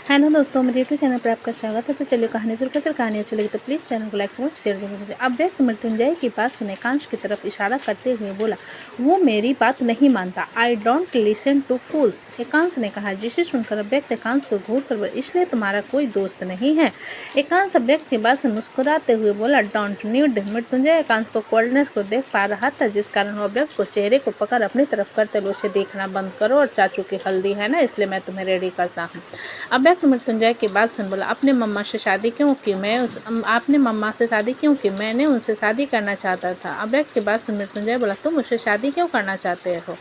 Hello दोस्तों, मेरे YouTube channel पर आपका स्वागत है। तो चलिए कहानी शुरू करते हैं। कहानी अच्छी लगी तो प्लीज़ चैनल को लाइक शेयर जरूर करें। अब व्यक्ति मृत्युंजय की बात सुने कांच की तरफ इशारा करते हुए बोला, वो मेरी बात नहीं मानता। आई डोंट लिसन टू फूल्स। एकांश ने कहा, जिसे सुनकर अव्यक्त एकांश को घूर कर बोला, इसलिए तुम्हारा कोई दोस्त नहीं है। एकांश अव्यक्त की बात से मुस्कुराते हुए बोला, डोंट नीड। मृत्युंजय एकांश को कोल्डनेस को देख पा रहा था, जिस कारण वो अव्यक्त को चेहरे को पकड़ अपनी तरफ करते हुए, उसे देखना बंद करो और चाचू की हल्दी है ना, इसलिए मैं तुम्हें रेडी करता हूँ। अव्यक्त मृत्युंजय की बात सुन बोला, अपने मम्मा से शादी क्यों की? आपने मम्मा से शादी क्यों की? मैंने उनसे शादी करना चाहता था। अव्यक्त की बात सुन मृत्युंजय बोला, तुम उससे शादी क्यों करना चाहते हो?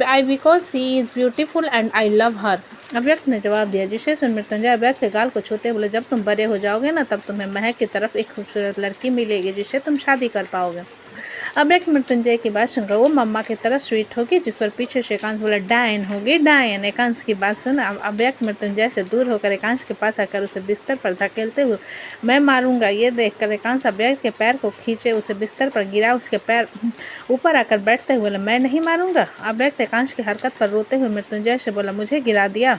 I because she is beautiful and I love her. Avyakt ने जवाब दिया, जिसे सुन मृत्युंजय अव्यक्त के गाल को छूते बोले, जब तुम बड़े हो जाओगे ना, तब तुम्हें महक की तरफ एक खूबसूरत लड़की मिलेगी जिससे तुम शादी कर पाओगे। अव्यक्त मृत्युंजय की बात सुनकर, वो मम्मा की तरह स्वीट होगी, जिस पर पीछे से एकांश बोला, डायन होगी डायन। एकांश की बात सुन अव्यक्त मृत्युंजय से दूर होकर एकांश के पास आकर उसे बिस्तर पर धकेलते हुए, मैं मारूंगा, ये देखकर एकांश अव्यक्त के पैर को खींचे उसे बिस्तर पर गिरा। उसके पैर ऊपर आकर बैठते हुए बोला, मैं नहीं मारूंगा। अव्यक्त एकांश की हरकत पर रोते हुए मृत्युंजय से बोला, मुझे गिरा दिया।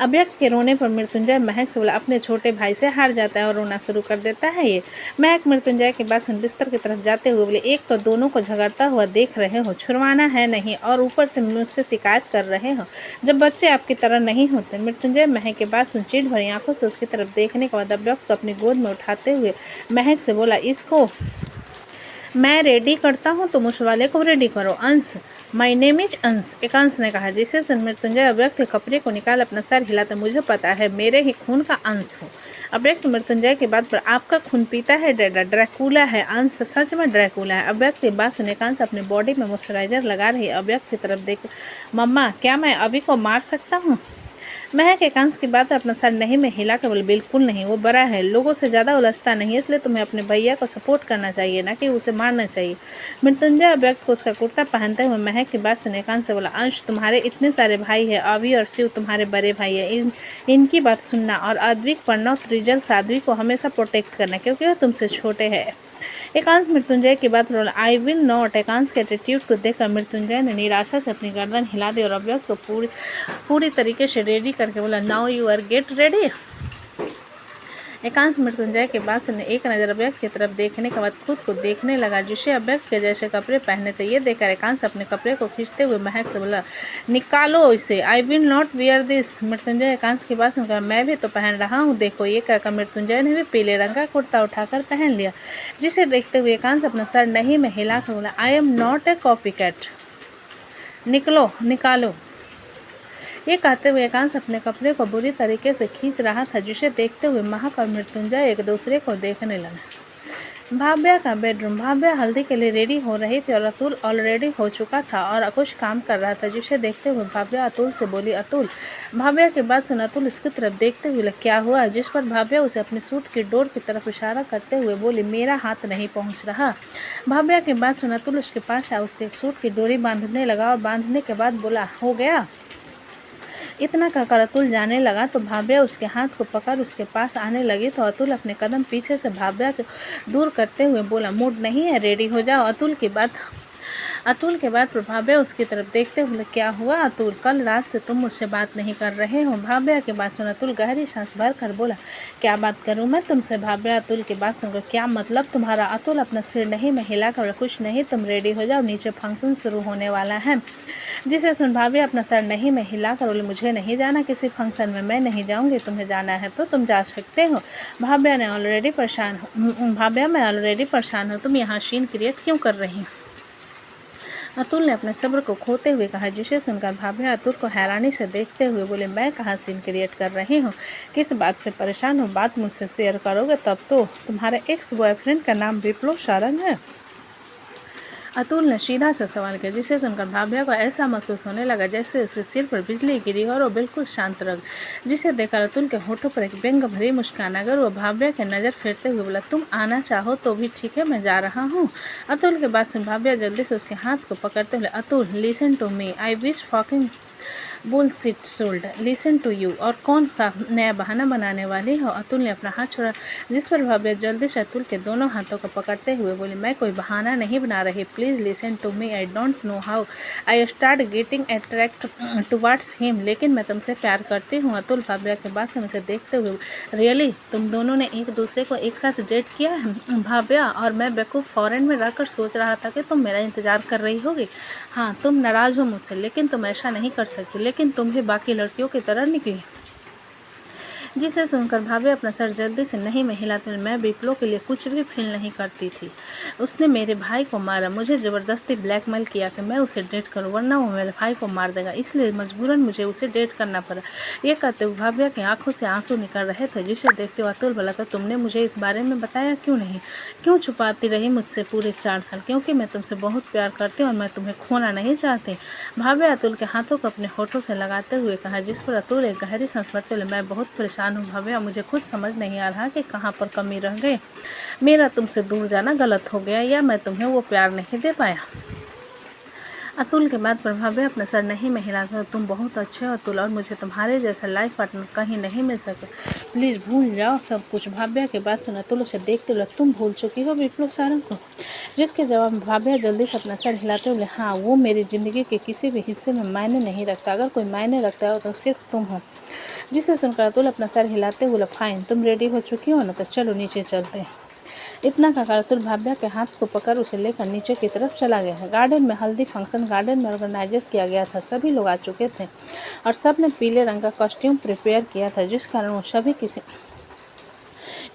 अव्यक्त के रोने पर मृत्युंजय महक से बोला, अपने छोटे भाई से हार जाता है और रोना शुरू कर देता है ये। महक मृत्युंजय के बाद सुन बिस्तर की तरफ जाते हुए बोले, एक तो दोनों को झगड़ता हुआ देख रहे हो, छुड़वाना है नहीं, और ऊपर से मुझसे शिकायत कर रहे हो, जब बच्चे आपकी तरह नहीं होते। मृत्युंजय महक के बाद सुन चिढ़ भरी आंखों से उसकी तरफ देखने के बाद अव्यक्त को अपनी गोद में उठाते हुए महक से बोला, इसको मैं रेडी करता हूँ, तुम उस वाले को रेडी करो। अंश, माई नेम इज अंश। एकांश ने कहा, जिसे सुन मृत्युंजय अव्यक्त के कपड़े को निकाल अपना सर हिलाता, मुझे पता है, मेरे ही खून का अंश हो। अव्यक्त मृत्युंजय की बात पर, आपका खून पीता है ड्रैकुला है। अंश, सच में ड्रैकुला है। अव्यक्त की बात सुन एकांश अपने बॉडी में मॉइस्चराइजर लगा रही अव्यक्त की तरफ देख, मम्मा क्या मैं अभी को मार सकता हूँ? महक एकांश की बात अपना सर नहीं में हिला कर बोले, बिल्कुल नहीं, वो बड़ा है, लोगों से ज़्यादा उलझता नहीं, इसलिए तुम्हें अपने भैया को सपोर्ट करना चाहिए, ना कि उसे मारना चाहिए। मृत्युंजय अव्यक्त को उसका कुर्ता पहनते हुए महक की बात सुने एकांश से बोला, अंश, तुम्हारे इतने सारे भाई है, अवी और शिव तुम्हारे बड़े भाई है, इनकी बात सुनना, और अद्विक प्रणव त्रिजल साध्वी को हमेशा प्रोटेक्ट करना, क्योंकि वो तुमसे छोटे हैं। एकांश मृत्युंजय की बात बोला, आई विल नॉट। एकांश के एटीट्यूड को देखकर मृत्युंजय ने निराशा से अपनी गर्दन हिला दी और अव्यक्त को पूरी तरीके से रेडी करके बोला, now you are get ready. Ekansh Mrityunjay के बाद से एक नज़र अव्यक्त की तरफ देखने के बाद खुद को देखने लगा, जिसे अव्यक्त के जैसे कपड़े पहने थे। ये देखकर एकांश अपने कपड़े को खींचते हुए महक से बोला, निकालो इसे, I will not wear this. Mrityunjay Ekansh की बात सुनकर, मैं भी तो पहन रहा हूँ, देखो। ये कहकर मृत्युंजय ने भी पीले रंग का कुर्ता उठाकर पहन लिया, जिसे देखते हुए एकांश अपना सर नहीं में हिलाकर बोला, I am not a copy cat, निकालो। ये कहते हुए एकांश अपने कपड़े को बुरी तरीके से खींच रहा था, जिसे देखते हुए महक और मृत्युंजय एक दूसरे को देखने लगे। भाव्या का बेडरूम। भाव्या हल्दी के लिए रेडी हो रही थी और अतुल ऑलरेडी हो चुका था और कुछ काम कर रहा था, जिसे देखते हुए भाव्या अतुल से बोली, अतुल। भाव्या की बात सुन अतुल इसकी तरफ देखते हुए क्या हुआ, जिस पर भाव्या उसे अपने सूट की डोर की तरफ इशारा करते हुए बोली, मेरा हाथ नहीं पहुंच रहा। भाव्या की बात सुन अतुल उसके पास आया, उसके सूट की डोरी बांधने लगा और बांधने के बाद बोला, हो गया। इतना कहकर अतुल जाने लगा तो भाव्या उसके हाथ को पकड़ उसके पास आने लगी, तो अतुल अपने कदम पीछे से भाव्या को दूर करते हुए बोला, मूड नहीं है, रेडी हो जाओ। अतुल के बाद भाव्या उसकी तरफ देखते हुए, क्या हुआ अतुल, कल रात से तुम मुझसे बात नहीं कर रहे हो? भाव्या की बात सुन अतुल गहरी सांस भर कर बोला, क्या बात करूं मैं तुमसे? भाव्या अतुल की बात सुनकर, क्या मतलब तुम्हारा? अतुल अपना सिर नहीं में हिला कर, कुछ नहीं, तुम रेडी हो जाओ, नीचे फंक्शन शुरू होने वाला है। जिसे सुन भाव्या अपना सर नहीं में हिला कर बोले, मुझे नहीं जाना किसी फंक्शन में, मैं नहीं जाऊंगी, तुम्हें जाना है तो तुम जा सकते हो। भाव्या मैं ऑलरेडी परेशान हूँ, तुम यहाँ सीन क्रिएट क्यों कर रही हो? अतुल ने अपने सब्र को खोते हुए कहा, जिसे सुनकर भाव्या अतुल को हैरानी से देखते हुए बोले, मैं कहाँ सीन क्रिएट कर रही हूँ, किस बात से परेशान हो, बात मुझसे शेयर करोगे तब तो। तुम्हारे एक्स बॉयफ्रेंड का नाम विप्लव सारंग है? अतुल ने सीधा सा सवाल किया, जिसे सुनकर भाव्या को ऐसा महसूस होने लगा जैसे उसके सिर पर बिजली गिरी और वो बिल्कुल शांत रह, जिसे देखकर अतुल के होठों पर एक व्यंग भरी मुस्कान अगर वो भाव्या के नज़र फेरते हुए बोला, तुम आना चाहो तो भी ठीक है, मैं जा रहा हूँ। अतुल के बात सुन भाव्या जल्दी से उसके हाथ को पकड़ते हुए, Atul listen to me, I wish bullshit sold listen to you. और कौन सा नया बहाना बनाने वाली हो? अतुल ने अपना हाथ छोड़ा, जिस पर भव्या जल्दी से अतुल के दोनों हाथों को पकड़ते हुए बोली, मैं कोई बहाना नहीं बना रही। Please listen to me. I don't know how I start getting attract towards him. लेकिन मैं तुमसे प्यार करती हूँ। अतुल भव्या के पास से देखते हुए, रियली? तुम दोनों ने एक दूसरे को एक साथ डेट किया है? भव्या और मैं बेवकूफ़ फॉरेन में रहकर सोच रहा था कि तुम मेरा इंतज़ार कर रही होगी। हाँ, तुम नाराज़ हो मुझसे, लेकिन तुम ऐसा नहीं कर सकती। लेकिन तुम भी बाकी लड़कियों की तरह निकली। जिसे सुनकर भाभी अपना सर जल्दी से नहीं में हिलाते हुए, मैं विप्लो के लिए कुछ भी फील नहीं करती थी। उसने मेरे भाई को मारा, मुझे ज़बरदस्ती ब्लैकमेल किया कि मैं उसे डेट करूं, वरना वो मेरे भाई को मार देगा, इसलिए मजबूरन मुझे उसे डेट करना पड़ा। ये कहते हुए भाभ्या की आंखों से आंसू निकल रहे थे, जिसे देखते हुए अतुल बोला, तो तुमने मुझे इस बारे में बताया क्यों नहीं? क्यों छुपाती रही मुझसे पूरे 4 साल? क्योंकि मैं तुमसे बहुत प्यार करती हूँ और मैं तुम्हें खोना नहीं चाहती। भाभ्या अतुल के हाथों को अपने होठों से लगाते हुए कहा, जिस पर अतुल एक गहरी सांस भरते हुए, मैं बहुत परेशान हूँ भव्या, मुझे खुद समझ नहीं आ रहा कि कहाँ पर कमी रह गई। मेरा तुमसे दूर जाना गलत हो गया या मैं तुम्हें वो प्यार नहीं दे पाया। अतुल के बाद पर भव्या अपना सर नहीं में हिलाता, तुम बहुत अच्छे हो अतुल, और मुझे तुम्हारे जैसा लाइफ पार्टनर कहीं नहीं मिल सके। प्लीज़ भूल जाओ सब कुछ। भव्या की बात सुन अतुल उसे देखते हुए, तुम भूल चुकी हो विप्लव सारंग को? जिसके जवाब में भव्या जल्दी से अपना सर हिलाते हुए, हाँ, वो मेरी ज़िंदगी के किसी भी हिस्से में मायने नहीं रखता। अगर कोई मायने रखता हो तो सिर्फ तुम हो। जिसे सुनकर अतुल अपना सर हिलाते हुए, फाइन, तुम रेडी हो चुकी हो ना, तो चलो नीचे चलते हैं। इतना कहकर अतुल भाभ्या के हाथ को पकड़ उसे लेकर नीचे की तरफ चला गया। गार्डन में हल्दी फंक्शन गार्डन में ऑर्गेनाइज किया गया था। सभी लोग आ चुके थे और सब ने पीले रंग का कॉस्ट्यूम प्रिपेयर किया था, जिस कारण वो सभी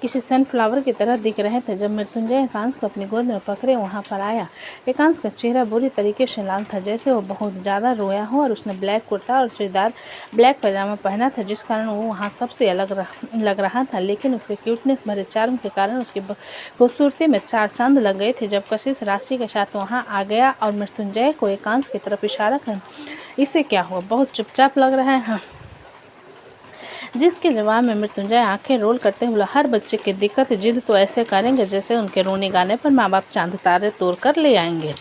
किसी सनफ्लावर की तरह दिख रहे थे। जब मृत्युंजय एकांश को अपनी गोद में पकड़े वहाँ पर आया, एकांश का चेहरा बुरी तरीके से लाल था, जैसे वो बहुत ज़्यादा रोया हो, और उसने ब्लैक कुर्ता और चूड़ीदार ब्लैक पैजामा पहना था, जिस कारण वो वहाँ सबसे अलग लग रहा था। लेकिन उसके क्यूटनेस भरे चार्म के कारण उसकी खूबसूरती में 4 चांद लग गए थे। जब कशिश राशि के साथ वहाँ आ गया और मृत्युंजय को एकांश की तरफ इशारा कर, इससे क्या हुआ, बहुत चुपचाप लग रहा है। जिसके जवाब में मृत्युंजय आंखें रोल करते हुए, हर बच्चे की दिक्कत जिद तो ऐसे करेंगे जैसे उनके रोने गाने पर माँ बाप चांद तारे तोड़ कर ले आएंगे।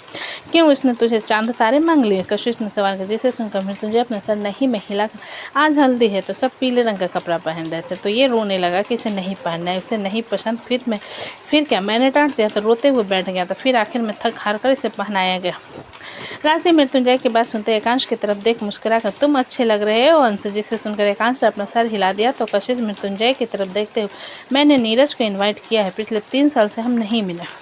क्यों इसने तुझे चांद तारे मांग लिए? कशिश ने सवाल किया। जिसे सुनकर मृत्युंजय अपने सर नहीं में हिला, आज हल्दी है तो सब पीले रंग का कपड़ा पहन रहे थे, तो ये रोने लगा कि इसे नहीं पहनना है, इसे नहीं पसंद। फिर क्या, मैंने डांट दिया तो रोते हुए बैठ गया, तो फिर आखिर में थक हार कर इसे पहनाया गया। राशि मृत्युंजय की बात सुनते एकांश की तरफ देख मुस्कुरा कर, तुम अच्छे लग रहे हो अंश। जिसे सुनकर एकांश ने अपना सर हिला दिया तो कशिश मृत्युंजय की तरफ देखते हुए, मैंने नीरज को इनवाइट किया है, पिछले 3 साल से हम नहीं मिले।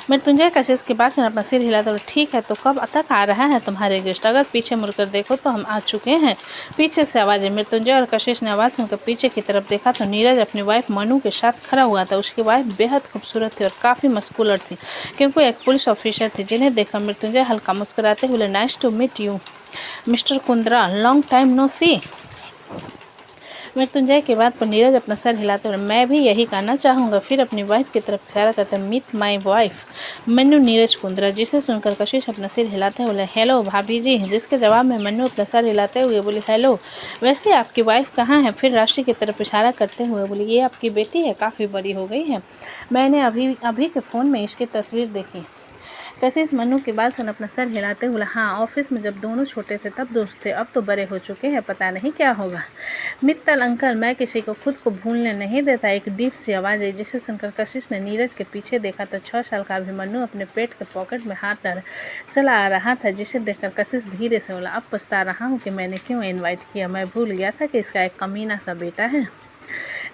मृत्युंजय कशिश की बात सुन अपना सिर हिलाता हुआ, ठीक है, तो कब तक आ रहा है तुम्हारे गेस्ट? अगर पीछे मुड़कर देखो तो हम आ चुके हैं। पीछे से आवाज़ है। मृत्युंजय और कशिश ने आवाज़ सुनकर पीछे की तरफ देखा तो नीरज अपनी वाइफ मनु के साथ खड़ा हुआ था। उसकी वाइफ बेहद खूबसूरत थी और काफ़ी मस्कुलर थी, क्योंकि एक पुलिस ऑफिसर थी। जिन्हें देखकर मृत्युंजय हल्का मुस्कुराते हुए, nice to meet you mister Kundra, long time no see. Mrityunjay के बाद पर नीरज अपना सर हिलाते हुए, मैं भी यही कहना चाहूँगा। फिर अपनी वाइफ की तरफ इशारा करते, meet my wife Manu Neeraj Kundra. जिसे सुनकर कशिश अपना सिर हिलाते हुए, हेलो भाभी जी। जिसके जवाब में मनु अपना सर हिलाते हुए बोली, हेलो, वैसे आपकी वाइफ कहाँ है? फिर राशि की तरफ इशारा करते हुए बोली, ये आपकी बेटी है, काफ़ी बड़ी हो गई है, मैंने अभी के फ़ोन में इसकी तस्वीर देखी। कशिश मनु की बात सुन अपना सर हिलाते हुए, हाँ, ऑफिस में जब दोनों छोटे थे तब दोस्त थे, अब तो बड़े हो चुके हैं, पता नहीं क्या होगा। मित्तल अंकल, मैं किसी को खुद को भूलने नहीं देता। एक डीप सी आवाज़ आई, जिसे सुनकर कशिश ने नीरज के पीछे देखा तो 6 साल का अभिमन्यु अपने पेट के पॉकेट में हाथ डाल चला आ रहा था। जिसे देखकर कशिश धीरे से बोला, अब पछता रहा हूँ कि मैंने क्यों इन्वाइट किया, मैं भूल गया था कि इसका एक कमीना सा बेटा है।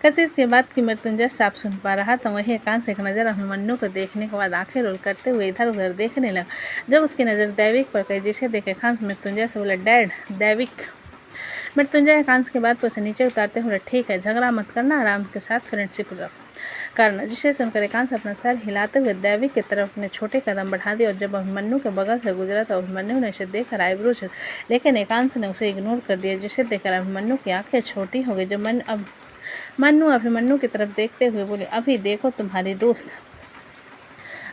कशिश के बाद की मृत्युंजय साफ सुन पा रहा था। वही एकांश से एक नज़र अभिमन्यु को देखने के बाद आंखें रोल करते हुए इधर उधर देखने लगा। जब उसकी नज़र दैविक पर गई, जिसे देख एकांश मृत्युंजय से बोला, डैड, दैविक। मृत्युंजय एकांश के बाद उसे नीचे उतारते हुए, ठीक है, झगड़ा मत करना, आराम के साथ फ्रेंडशिप करना। जिसे सुनकर एकांश अपना सर हिलाते हुए दैविक की तरफ अपने छोटे कदम बढ़ा दिए, और जब अभिमन्यु के बगल से गुजरा तो अभिमन्यु ने इसे देखकर आईब्रो छू, लेकिन एकांश ने उसे इग्नोर कर दिया। जिसे देखकर अभिमन्यु की आंखें छोटी हो गई। जब मन्नू अभिमन्यु की तरफ देखते हुए बोले, अभी देखो तुम्हारी दोस्त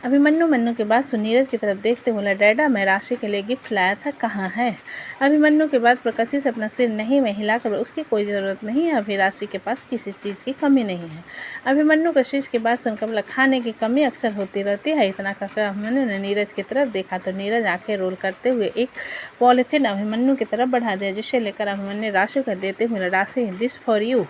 अभिमन्यु मन्नू की बात सुन नीरज की तरफ देखते बोला, डैडा मैं राशि के लिए गिफ्ट लाया था, कहाँ है? अभिमन्यु की बात पर कशिश अपना सिर नहीं में हिलाकर, उसकी कोई ज़रूरत नहीं है, अभी राशि के पास किसी चीज़ की कमी नहीं है। अभिमन्यु कशिश की बात सुनकर बोला, खाने की कमी अक्सर होती रहती है। इतना कहकर अभिमन्यु ने नीरज की तरफ देखा तो नीरज आंखें रोल करते हुए एक पॉलिथीन अभिमन्यु की तरफ बढ़ा दिया, जिसे लेकर अभिमन्यु राशि को देते हुए, राशि दिस फॉर यू।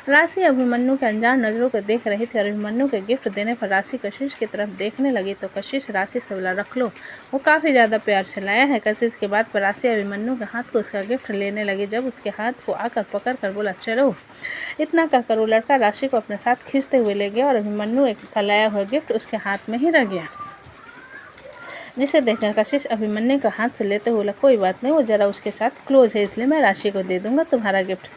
राशि अभिमन्यु के अनजान नज़रों को देख रही थी और अभिमन्यु के गिफ्ट देने पर राशि कशिश की तरफ देखने लगी तो कशिश राशि से बोला, रख लो, वो काफ़ी ज़्यादा प्यार से लाया है। कशिश के बाद पर राशि अभिमन्यु के हाथ को उसका गिफ्ट लेने लगी, जब उसके हाथ को आकर पकड़ कर बोला, चलो। इतना कहकर वो लड़का राशि को अपने साथ खींचते हुए ले गया और अभिमन्यु का लाया हुआ गिफ्ट उसके हाथ में ही रह गया, जिसे देखकर कशिश अभिमन्यु का हाथ से लेते हुए बोला, कोई बात नहीं, वो ज़रा उसके साथ क्लोज है, इसलिए मैं राशि को दे दूंगा तुम्हारा गिफ्ट।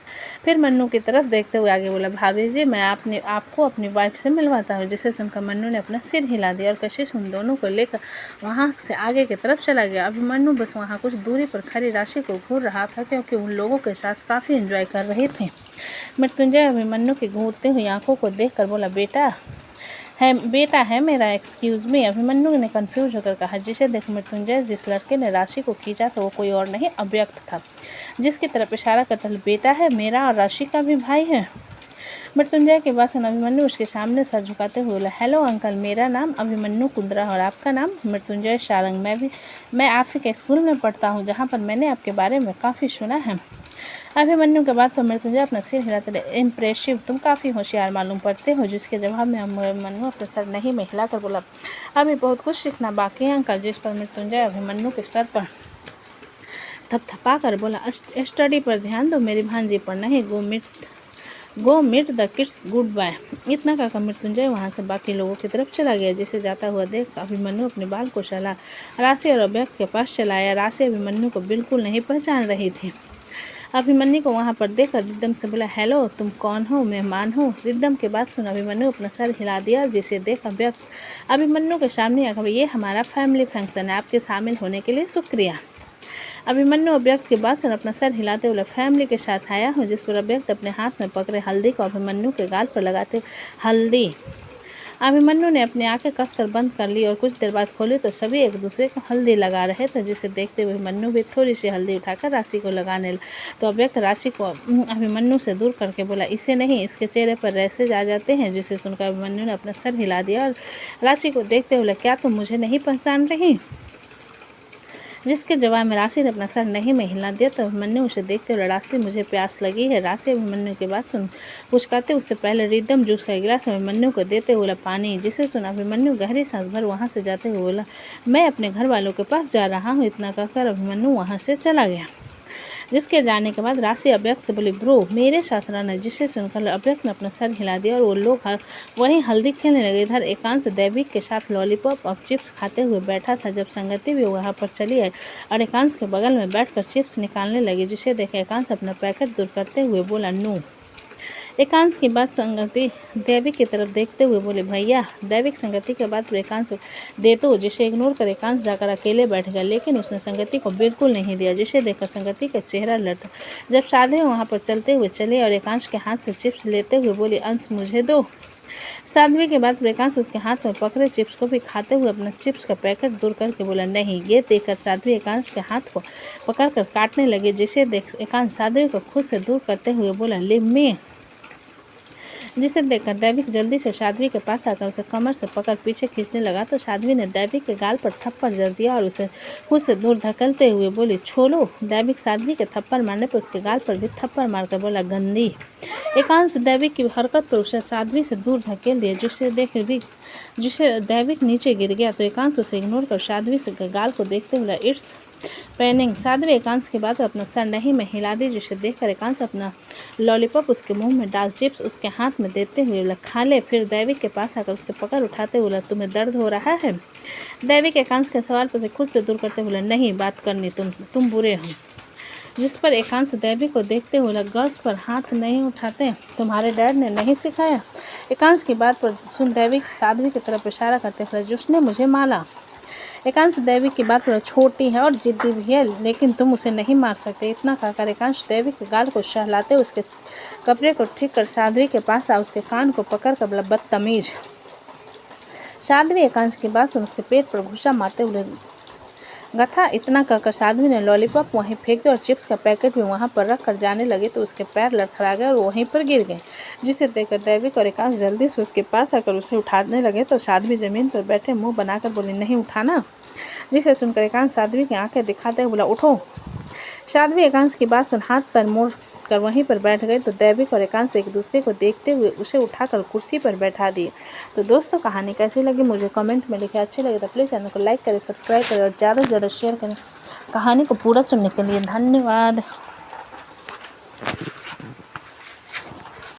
फिर मन्नू की तरफ देखते हुए आगे बोला, भाभी जी मैं आपको अपनी वाइफ से मिलवाता हूँ। जिसे सुनकर मन्नू ने अपना सिर हिला दिया और कशिश उन दोनों को लेकर वहाँ से आगे की तरफ चला गया। अभिमन्यु बस वहाँ कुछ दूरी पर खड़ी राशि को घूर रहा था, क्योंकि उन लोगों के साथ काफ़ी एंजॉय कर रहे थे। मृत्युंजय अभिमन्यु की घूरते हुई आंखों को देख कर बोला, बेटा है मेरा, एक्सक्यूज़ मी। अभिमन्यु ने कंफ्यूज होकर कहा, जिसे देख मृत्युंजय जिस लड़के ने राशि को खींचा था वो कोई और नहीं, अव्यक्त था, जिसकी तरफ इशारा करता, बेटा है मेरा और राशि का भी भाई है। मृत्युंजय के बाद अभिमन्यु उसके सामने सर झुकाते हुए बोला, हेलो अंकल, मेरा नाम अभिमन्यु कुंद्रा और आपका नाम? मृत्युंजय सारंग। मैं आप ही के स्कूल में पढ़ता हूँ, जहाँ पर मैंने आपके बारे में काफ़ी सुना है। अभिमन्यु के बाद पर मृत्युंजय अपना सिर हिलाते रहे, इम्प्रेसिव, तुम काफ़ी होशियार मालूम पड़ते हो। जिसके जवाब में अभिमन्यु अपने सर नहीं में हिलाकर बोला, अभी बहुत कुछ सीखना बाकी है अंकल। जिस पर मृत्युंजय अभिमन्यु के सर पर थपथपा कर बोला, स्टडी पर ध्यान दो, मेरी भांजी पर नहीं। Go meet the kids, good bye. इतना कहकर मृत्युंजय वहाँ से बाकी लोगों की तरफ चला गया। जिसे जाता हुआ देख अभिमन्यु अपने बाल को चला राशि और अव्यक्त के पास चलाया। राशि अभिमन्यु को बिल्कुल नहीं पहचान रही थी। अभिमन्यु को वहाँ पर देखकर रिद्धम से बोला, हेलो, तुम कौन हो? मेहमान हो? रिद्धम के बाद सुन अभिमन्यु अपना सर हिला दिया, जिसे देख अव्यक्त अभिमन्यु के सामने आकर, ये हमारा फैमिली फंक्शन है, आपके शामिल होने के लिए शुक्रिया। अभिमन्यु अव्यक्त के बाद सुन अपना सर हिलाते हुए फैमिली के साथ आया हूँ। जिस पर अव्यक्त अपने हाथ में पकड़े हल्दी को अभिमन्यु के गाल पर लगाते, हल्दी। अभिमन्यु ने अपनी आंखें कसकर बंद कर ली और कुछ देर बाद खोली तो सभी एक दूसरे को हल्दी लगा रहे थे, जिसे देखते हुए अभिमन्यु भी थोड़ी सी हल्दी उठाकर राशि को लगाने लगा तो अव्यक्त राशि को अभिमन्यु से दूर करके बोला, इसे नहीं, इसके चेहरे पर रैसेज आ जाते हैं। जिसे सुनकर अभिमन्यु ने अपना सर हिला दिया और राशि को देखते हुए, क्या तुम मुझे नहीं पहचान रही? जिसके जवाब में राशि ने अपना सर नहीं में हिला दिया तो अभिमन्यु उसे देखते हुए, राशि मुझे प्यास लगी है। राशि अभिमन्यु की बात सुन पुचकाते उससे पहले रिद्धम जूस का गिलास अभिमन्यु को देते हुए, पानी। जिसे सुना अभिमन्यु गहरी सांस भर वहाँ से जाते हुए बोला, मैं अपने घर वालों के पास जा रहा हूँ। इतना कहकर अभिमन्यु वहाँ से चला गया। जिसके जाने के बाद राशि अव्यक्त से बोली, ब्रो मेरे साथ रहना। जिसे सुनकर अव्यक्त ने अपना सर हिला दिया और वो लोग वहीं हल्दी खेलने लगे। इधर एकांश दैविक के साथ लॉलीपॉप और चिप्स खाते हुए बैठा था, जब संगति भी वहाँ पर चली आई और एकांश के बगल में बैठकर चिप्स निकालने लगी। जिसे देख एकांश अपना पैकेट दूर करते हुए बोला, नो। एकांश की बात संगति दैविक की तरफ देखते हुए बोले, भैया। दैविक संगति के बाद एकांश दे तो, जिसे इग्नोर कर एकांश जाकर अकेले बैठ गया, लेकिन उसने संगति को बिल्कुल नहीं दिया। जिसे देखकर संगति का चेहरा लटा। जब साधे वहाँ पर चलते हुए चले और एकांश के हाथ से चिप्स लेते हुए बोली, अंश मुझे दो। साध्वी के बाद एकांश उसके हाथ में पकड़े चिप्स को भी खाते हुए अपना चिप्स का पैकेट दूर करके बोला, नहीं। ये देखकर साध्वी एकांश के हाथ को पकड़कर काटने लगे। जिसे देख एकांश साध्वी को खुद से दूर करते हुए बोला, लिव मी। जिसे देखकर दैविक जल्दी से साध्वी के पास आकर उसे कमर से पकड़ पीछे खींचने लगा तो साध्वी ने दैविक के गाल पर थप्पड़ जड़ दिया और उसे खुद से दूर धकेलते हुए बोली, छोड़ो। दैविक साध्वी के थप्पड़ मारने पर उसके गाल पर भी थप्पड़ मारकर बोला, गंदी। एकांश दैविक की हरकत पर उसे साध्वी से दूर धकेल दिया, जिसे दैविक नीचे गिर गया तो एकांश उसे इग्नोर कर साध्वी से गाल को देखते हुए, इट्स पेनिंग। साध्वी एकांश के बाद अपना सर नहीं में हिला दी, जिसे देखकर एकांश अपना लॉलीपॉप उसके मुंह में डाल चिप्स उसके हाथ में देते हुए बोला, खा ले। फिर दैविक के पास आकर उसके पकड़ उठाते बोला, तुम्हें दर्द हो रहा है? दैविक एकांश के सवाल पर से खुद से दूर करते बोला, नहीं बात करनी, तुम बुरे हो। जिस पर एकांश दैविक को देखते हुए, गस पर हाथ नहीं उठाते, तुम्हारे डैड ने नहीं सिखाया? एकांश की बात पर सुन दैविक साध्वी की तरफ इशारा करते हुए, जिसने मुझे मारा। एकांश दैविक की बात थोड़ा छोटी है और जिद्दी भी है, लेकिन तुम उसे नहीं मार सकते। इतना कहकर एकांश दैविक के गाल को सहलाते उसके कपड़े को ठीक कर साध्वी के पास आ उसके कान को पकड़ कर बोला, बदतमीज। साध्वी एकांश की बात सुन उसके पेट पर घुसा मारते हुए गथा। इतना कहकर साध्वी ने लॉलीपॉप वहीं फेंक दिया और चिप्स का पैकेट भी वहां पर रख कर जाने लगे तो उसके पैर लड़खड़ा गए और वहीं पर गिर गए, जिसे देखकर दैविक और एकांश जल्दी से उसके पास आकर उसे उठाने लगे तो साध्वी जमीन पर बैठे मुंह बनाकर बोली, नहीं उठाना। जिसे सुनकर एकांश साध्वी की आंखें दिखाते हुए बोला, उठो। साध्वी एकांश की बात सुन हाथ पर मोड़ कर वहीं पर बैठ गए तो दैविक और एकांश एक दूसरे को देखते हुए उसे उठाकर कुर्सी पर बैठा दिए। तो दोस्तों, कहानी कैसी लगी मुझे कमेंट में लिखें। अच्छी लगे तो प्लीज़ चैनल को लाइक करें, सब्सक्राइब करें और ज़्यादा से ज़्यादा शेयर करें। कहानी को पूरा सुनने के लिए धन्यवाद।